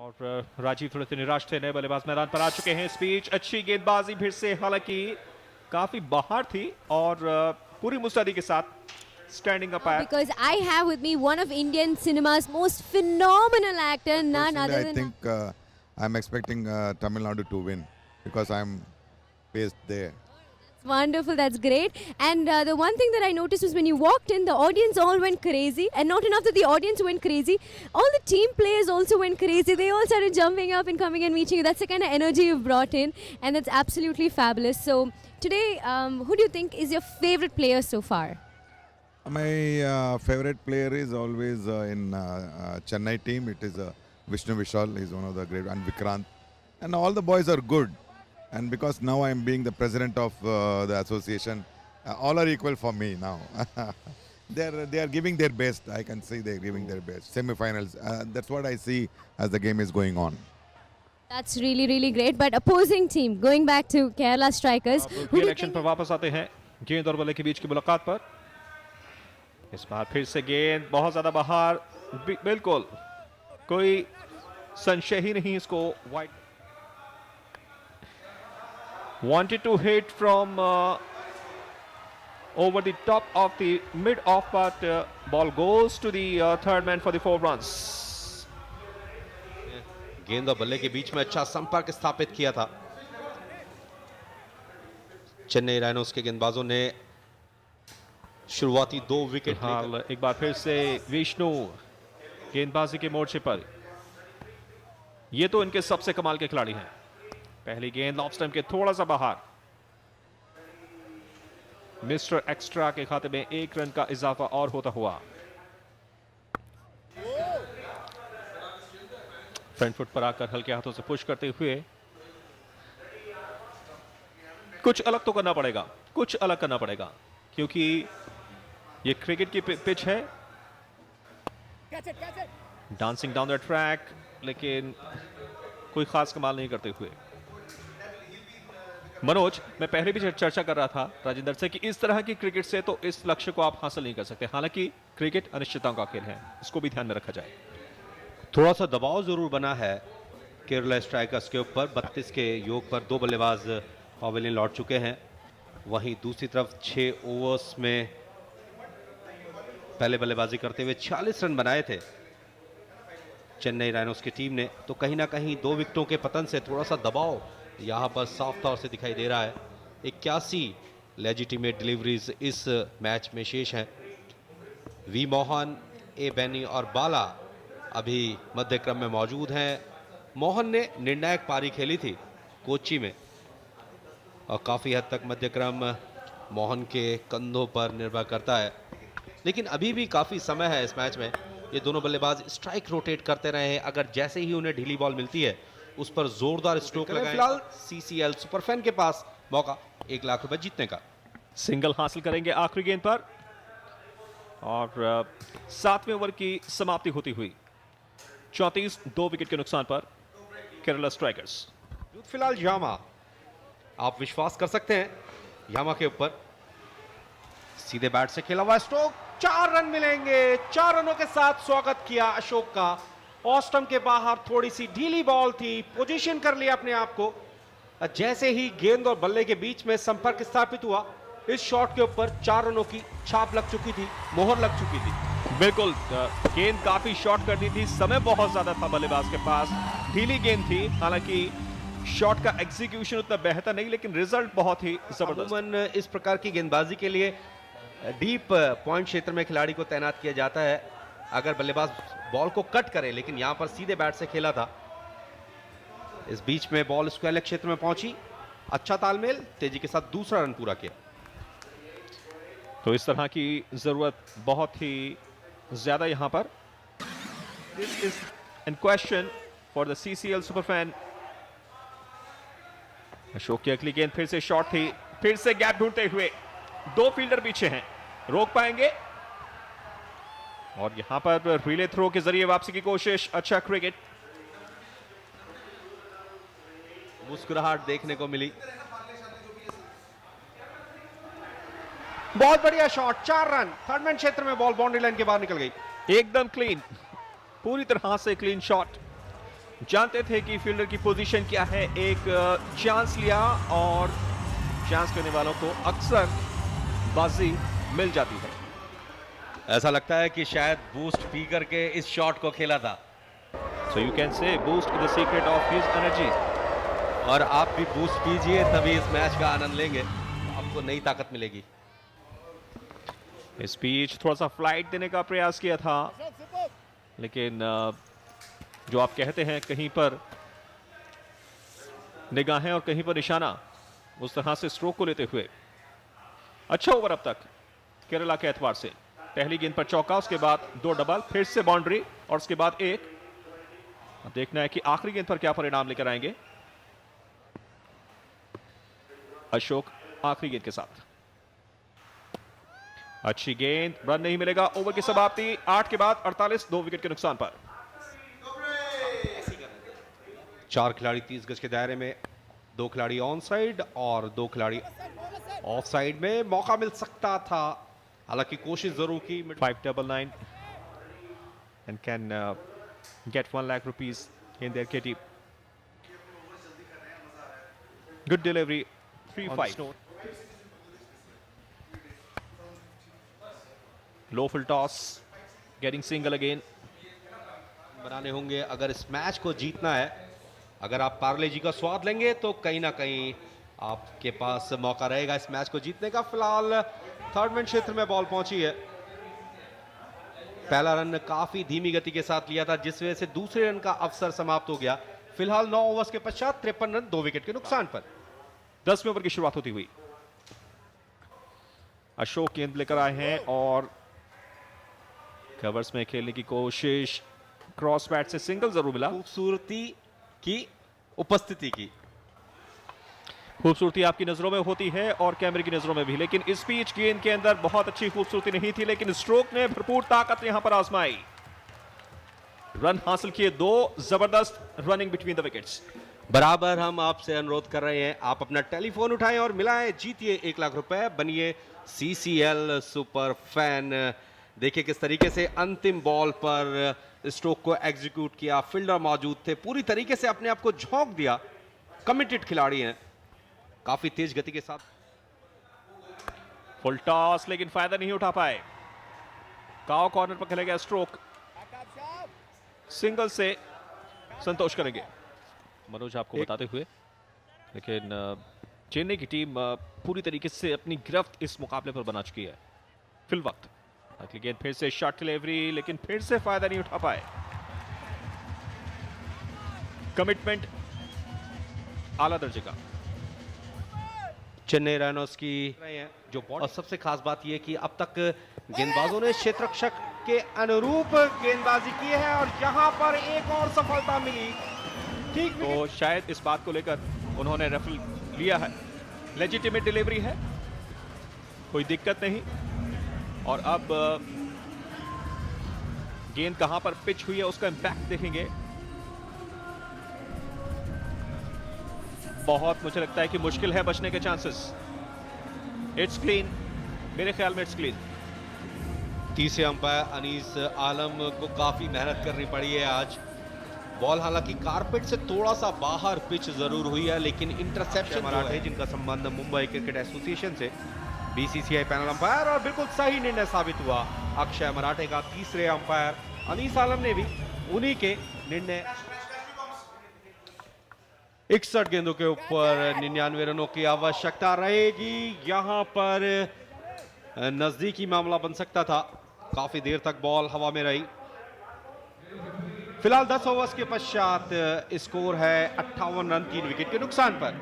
और राजीव थोड़े से निराश थे, नए बल्लेबाज मैदान पर आ चुके हैं। स्पीच अच्छी गेंदबाजी फिर से, हालांकि काफी बाहर थी और पूरी मुस्तैदी के साथ standing up at. Because I have with me one of Indian cinema's most phenomenal actor, none Personally, other I than. think I'm expecting Tamil Nadu to win because I'm based there. Wonderful, that's great. And the one thing that I noticed was when you walked in, the audience all went crazy. And not enough that the audience went crazy, all the team players also went crazy. They all started jumping up and coming and meeting you. That's the kind of energy you've brought in, and that's absolutely fabulous. So today, who do you think is your favorite player so far? My favorite player is always in Chennai team. It is Vishnu Vishal. He's one of the great, and Vikrant. And all the boys are good. And because now I'm being the president of the association, all are equal for me now. they are giving their best. I can see they're giving their best. Semi-finals. That's what I see as the game is going on. That's really, really great. But opposing team, going back to Kerala Strikers. Election पर वापस आते हैं, गेंद और बल्ले के बीच की मुलाकात पर। इस बार फिर से गेंद बहुत ज्यादा बाहर, बिल्कुल कोई संशय ही नहीं इसको। Wide wanted to hit from over the top of the mid off, but ball goes to the third man for the 4 runs. गेंद और बल्ले के बीच में अच्छा संपर्क स्थापित किया था चेन्नई राइनोस के गेंदबाजों ने। शुरुआती 2 विकेट हाल एक बार फिर से विष्णु गेंदबाजी के मोर्चे पर, ये तो इनके सबसे कमाल के खिलाड़ी हैं। पहली गेंद ऑफ स्टंप के थोड़ा सा बाहर, मिस्टर एक्स्ट्रा के खाते में 1 रन का इजाफा और होता हुआ। फ्रंट फुट पर आकर हल्के हाथों से पुश करते हुए, कुछ अलग तो करना पड़ेगा, कुछ अलग करना पड़ेगा, क्योंकि ये क्रिकेट की पिच है। डांसिंग डाउन द ट्रैक, लेकिन कोई खास कमाल नहीं करते हुए। मनोज, मैं पहले भी चर्चा कर रहा था राजेंद्र से कि इस तरह की क्रिकेट से तो इस लक्ष्य को आप हासिल नहीं कर सकते। हालांकि क्रिकेट अनिश्चितताओं का खेल है, इसको भी ध्यान में रखा जाए। थोड़ा सा दबाव जरूर बना है केरला स्ट्राइकर्स के ऊपर। 32 के योग पर 2 बल्लेबाज पवेलियन लौट चुके हैं। वहीं दूसरी तरफ 6 ओवर्स में पहले बल्लेबाजी करते हुए 46 रन बनाए थे चेन्नई राइनोस की टीम ने। तो कहीं ना कहीं 2 विकेटों के पतन से थोड़ा सा दबाव यहाँ पर साफ तौर से दिखाई दे रहा है। 81 लेजिटिमेट डिलीवरीज इस मैच में शेष हैं। वी मोहन, ए बैनी और बाला अभी मध्य क्रम में मौजूद हैं। मोहन ने निर्णायक पारी खेली थी कोच्चि में और काफ़ी हद तक मध्य क्रम मोहन के कंधों पर निर्भर करता है, लेकिन अभी भी काफ़ी समय है इस मैच में। ये दोनों बल्लेबाज स्ट्राइक रोटेट करते रहे हैं। अगर जैसे ही उन्हें ढीली बॉल मिलती है उस पर जोरदार स्ट्रोक लगाएं। फिलहाल सीसीएल सुपरफैन के पास मौका 1 लाख रुपए जीतने का। सिंगल हासिल करेंगे आखिरी गेंद पर और 7वें ओवर की समाप्ति होती हुई 34 2 विकेट के नुकसान पर केरला स्ट्राइकर्स। फिलहाल यामा, आप विश्वास कर सकते हैं यामा के ऊपर। सीधे बैट से खेला हुआ स्ट्रोक, 4 रन मिलेंगे। 4 रनों के साथ स्वागत किया अशोक का। ऑस्टम के बाहर थोड़ी सी ढीली बॉल थी, पोजीशन कर लिया अपने आप को। जैसे ही गेंद और बल्ले के बीच में संपर्क स्थापित हुआ, इस शॉट के ऊपर 4 रनों की छाप लग चुकी थी, मोहर लग चुकी थी। बिल्कुल, गेंद काफी शॉर्ट कर दी थी, समय बहुत ज्यादा था बल्लेबाज के पास, ढीली गेंद थी। हालांकि शॉट का एग्जीक्यूशन उतना बेहतर नहीं, लेकिन रिजल्ट बहुत ही जबरदस्त। अमूमन इस प्रकार की गेंदबाजी के लिए डीप पॉइंट क्षेत्र में खिलाड़ी को तैनात किया जाता है अगर बल्लेबाज बॉल को कट करे, लेकिन यहां पर सीधे बैट से खेला था। इस बीच में बॉल स्क्वायर लेग क्षेत्र में पहुंची, अच्छा तालमेल, तेजी के साथ दूसरा रन पूरा किया। तो इस तरह की जरूरत बहुत ही ज्यादा यहां पर। This is in question for the CCL superfan. Ashok की अगली गेंद फिर से शॉट थी, फिर से गैप ढूंढते हुए 2 फील्डर पीछे हैं, रोक पाएंगे? और यहां पर रिले थ्रो के जरिए वापसी की कोशिश। अच्छा क्रिकेट, मुस्कुराहट देखने को मिली। बहुत बढ़िया शॉट, 4 रन। थर्ड मैन क्षेत्र में बॉल बाउंड्री लाइन के बाहर निकल गई। एकदम क्लीन, पूरी तरह से क्लीन शॉट। जानते थे कि फील्डर की पोजीशन क्या है, एक चांस लिया और चांस करने वालों को अक्सर बाजी मिल जाती है। ऐसा लगता है कि शायद बूस्ट पी करके इस शॉट को खेला था। So you can say boost is the secret of his energy. और आप भी बूस्ट पीजिए, तभी इस मैच का आनंद लेंगे, आपको नई ताकत मिलेगी। इस बीच थोड़ा सा फ्लाइट देने का प्रयास किया था, लेकिन जो आप कहते हैं कहीं पर निगाहें और कहीं पर निशाना, उस तरह से स्ट्रोक को लेते हुए अच्छा ओवर अब तक केरला के एतबार से। पहली गेंद पर चौका, उसके बाद 2 डबल, फिर से बाउंड्री और उसके बाद 1। अब देखना है कि आखिरी गेंद पर क्या परिणाम लेकर आएंगे अशोक आखिरी गेंद के साथ। अच्छी गेंद, रन नहीं मिलेगा। ओवर की समाप्ति 8 के बाद 48, 2 विकेट के नुकसान पर। 4 खिलाड़ी 30 गज के दायरे में, 2 खिलाड़ी ऑन साइड और 2 खिलाड़ी ऑफ साइड में। मौका मिल सकता था, हालांकि कोशिश जरूर की। 599 and can get 1 lakh rupees in their kitty. Good delivery. 3-5. Low full toss. Getting single again. बनाने होंगे अगर इस मैच को जीतना है। अगर आप पार्ले जी का स्वाद लेंगे तो कहीं ना कहीं आपके पास मौका रहेगा इस मैच को जीतने का। फिलहाल थर्ड मैन क्षेत्र में बॉल पहुंची है। पहला रन काफी धीमी गति के साथ लिया था, जिस वजह से दूसरे रन का अवसर समाप्त हो गया। फिलहाल 9 ओवर्स के पश्चात 53 रन 2 विकेट के नुकसान पर। 10वें ओवर की शुरुआत होती हुई अशोक गेंद लेकर आए हैं और कवर्स में खेलने की कोशिश। क्रॉस बैट से सिंगल जरूर मिला। खूबसूरती की उपस्थिति की खूबसूरती आपकी नजरों में होती है और कैमरे की नजरों में भी, लेकिन इस बीच गेंद के अंदर बहुत अच्छी खूबसूरती नहीं थी, लेकिन स्ट्रोक ने भरपूर ताकत यहां पर आजमाई। रन हासिल किए 2, जबरदस्त रनिंग बिटवीन द विकेट्स। बराबर हम आपसे अनुरोध कर रहे हैं, आप अपना टेलीफोन उठाएं और मिलाएं, जीतिए 1 लाख रुपए, बनिए CCL सुपर फैन। देखिए किस तरीके से अंतिम बॉल पर स्ट्रोक को एग्जीक्यूट किया। फील्डर मौजूद थे, पूरी तरीके से अपने आप को झोंक दिया। कमिटेड खिलाड़ी हैं, काफी तेज गति के साथ। फुल टॉस, लेकिन फायदा नहीं उठा पाए। काओ कॉर्नर पर खेला गया स्ट्रोक, सिंगल से संतोष करेंगे मनोज आपको बताते हुए। लेकिन चेन्नई की टीम पूरी तरीके से अपनी गिरफ्त इस मुकाबले पर बना चुकी है फिल वक्त। अगली गेंद फिर से शॉट डिलीवरी, लेकिन फिर से फायदा नहीं उठा पाए। कमिटमेंट आला दर्जे का चेन्नई राइनोस की जो बॉल, और सबसे खास बात यह कि अब तक गेंदबाजों ने क्षेत्ररक्षक के अनुरूप गेंदबाजी की है और यहां पर एक और सफलता मिली। ठीक तो शायद इस बात को लेकर उन्होंने रेफल लिया है। लेजिटिमेट डिलीवरी है, कोई दिक्कत नहीं। और अब गेंद कहां पर पिच हुई है उसका इंपैक्ट देखेंगे। बहुत मुझे लगता है कि मुश्किल है बचने के चांसेस। इट्स क्लीन, मेरे ख्याल में इट्स क्लीन। तीसरे अंपायर अनीस आलम को काफी मेहनत करनी पड़ी है आज। बॉल हालांकि कारपेट से थोड़ा सा बाहर पिच जरूर हुई है, लेकिन इंटरसेप्शन मराठे, जिनका संबंध मुंबई क्रिकेट एसोसिएशन से, BCCI पैनल अंपायर, और बिल्कुल सही निर्णय साबित हुआ अक्षय मराठे का। तीसरे अंपायर अनीस आलम ने भी उन्हीं के निर्णय। 61 गेंदों के ऊपर 99 रनों की आवश्यकता रहेगी। यहां पर नजदीकी मामला बन सकता था, काफी देर तक बॉल हवा में रही। फिलहाल 10 ओवर्स के पश्चात स्कोर है 58 रन 3 विकेट के नुकसान पर।